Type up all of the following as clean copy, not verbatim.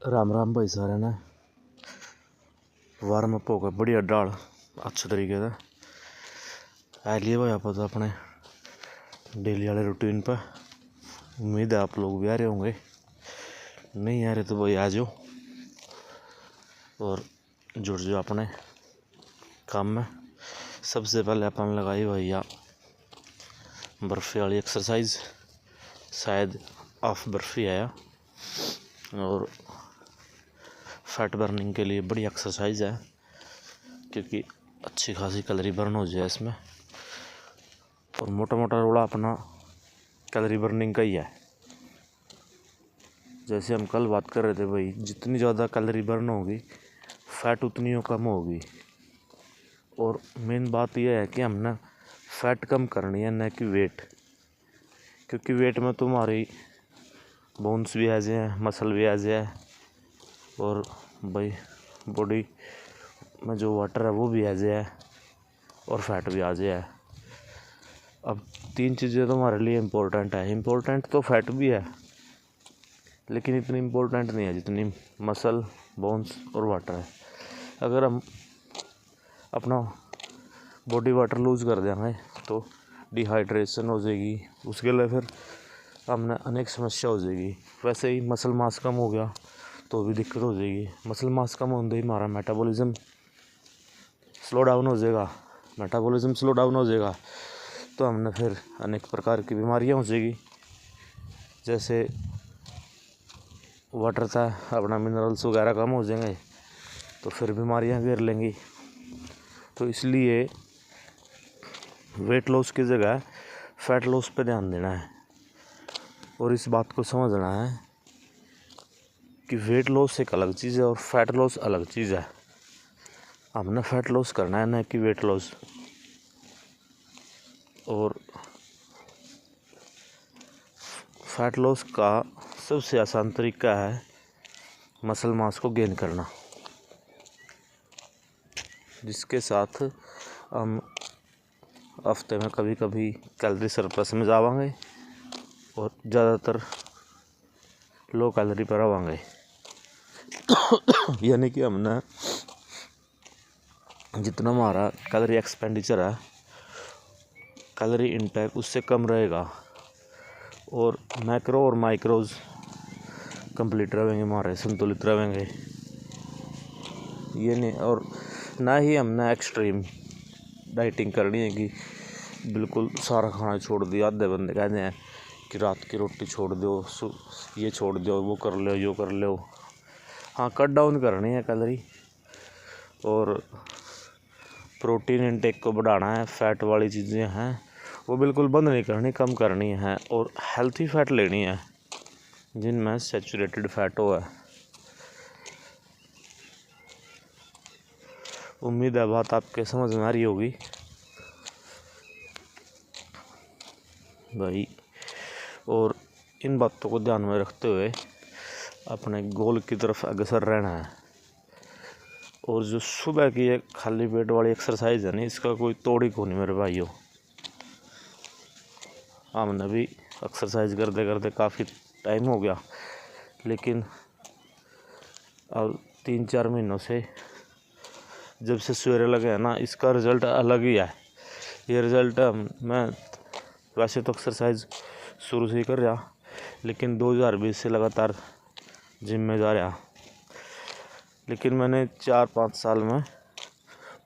राम राम भाई सारे ने वार्म अप होगा बढ़िया डाल अच्छे तरीके से आ लिए भाई आप तो अपने डेली वाले रूटीन पर। उम्मीद है आप लोग भी आ रहे होंगे, नहीं आ रहे तो भाई आ जाओ और जुड़ जाओ अपने काम में। सबसे पहले अपन लगाई भैया बर्फ़ी वाली एक्सरसाइज, शायद ऑफ बर्फ़ी आया और फैट बर्निंग के लिए बड़ी एक्सरसाइज है क्योंकि अच्छी खासी कैलोरी बर्न हो जाए इसमें। और मोटा मोटा रोड़ा अपना कैलोरी बर्निंग का ही है। जैसे हम कल बात कर रहे थे भाई, जितनी ज़्यादा कैलोरी बर्न होगी फैट उतनी ही कम होगी। और मेन बात यह है कि हमने फैट कम करनी है, न कि वेट, क्योंकि वेट में तुम्हारी बोन्स भी आ जाए, मसल भी आ जाए और भाई बॉडी में जो वाटर है वो भी आ जाए और फैट भी आ जाए। अब तीन चीज़ें तो हमारे लिए इम्पोर्टेंट है। इम्पोर्टेंट तो फैट भी है लेकिन इतनी इम्पोर्टेंट नहीं है जितनी मसल, बोन्स और वाटर है। अगर हम अपना बॉडी वाटर लूज़ कर देंगे तो डिहाइड्रेशन हो जाएगी, उसके लिए फिर हमने अनेक समस्या हो जाएगी। वैसे ही मसल मास कम हो गया तो भी दिक्कत हो जाएगी। मसल मास कम होने ही हमारा मेटाबॉलिज्म स्लो डाउन हो जाएगा। मेटाबॉलिज्म स्लो डाउन हो जाएगा तो हमने फिर अनेक प्रकार की बीमारियां हो जाएगी, जैसे वाटर था अपना मिनरल्स वगैरह कम हो जाएंगे तो फिर बीमारियां घेर लेंगी। तो इसलिए वेट लॉस की जगह फैट लॉस पे ध्यान देना है और इस बात को समझना है कि वेट लॉस एक अलग चीज़ है और फैट लॉस अलग चीज़ है। हमने फैट लॉस करना है, ना कि वेट लॉस। और फैट लॉस का सबसे आसान तरीका है मसल मास को गेन करना, जिसके साथ हम हफ्ते में कभी कभी कैलोरी सरप्लस में जावांगे और ज़्यादातर लो कैलोरी पर आवांगे। यानी कि हमने जितना हमारा कैलोरी एक्सपेंडिचर है, कैलोरी इनटेक उससे कम रहेगा और मैक्रो और माइक्रोज कंप्लीट रहेंगे, हमारे संतुलित रहेंगे। ये नहीं, और ना ही हमने एक्सट्रीम डाइटिंग करनी है कि बिल्कुल सारा खाना छोड़ दिया। आधे बंदे कहते हैं कि रात की रोटी छोड़ दो, ये छोड़ दो, वो कर लो, यो कर लो। हाँ, कट डाउन करनी है कैलोरी और प्रोटीन इनटेक को बढ़ाना है। फैट वाली चीज़ें हैं वो बिल्कुल बंद नहीं करनी, कम करनी है और हेल्थी फैट लेनी है जिनमें सैचुरेटेड फैट हो है। उम्मीद है बात आपके समझ में आ रही होगी भाई। और इन बातों को ध्यान में रखते हुए अपने गोल की तरफ अग्रसर रहना है। और जो सुबह की एक खाली पेट वाली एक्सरसाइज है ना, इसका कोई तोड़ ही नहीं मेरे भाइयों। हमने भी एक्सरसाइज करते करते काफ़ी टाइम हो गया, लेकिन अब 3-4 महीनों से जब से सवेरे लगे हैं ना, इसका रिज़ल्ट अलग ही है। ये रिज़ल्ट मैं वैसे तो एक्सरसाइज शुरू से ही कर रहा, लेकिन 2020 से लगातार जिम में जा रहा, लेकिन मैंने 4-5 साल में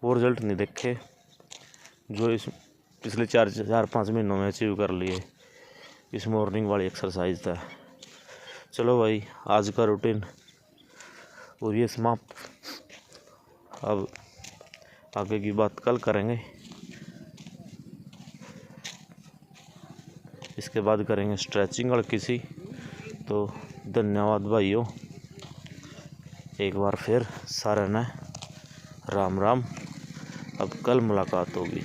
वो रिज़ल्ट नहीं देखे जो इस पिछले 4-5 महीनों में अचीव कर लिए इस मॉर्निंग वाली एक्सरसाइज था। चलो भाई, आज का रूटीन और ये समाप्त। अब आगे की बात कल करेंगे, इसके बाद करेंगे स्ट्रेचिंग और किसी। तो धन्यवाद भाइयों, एक बार फिर सारे ने राम राम। अब कल मुलाकात होगी।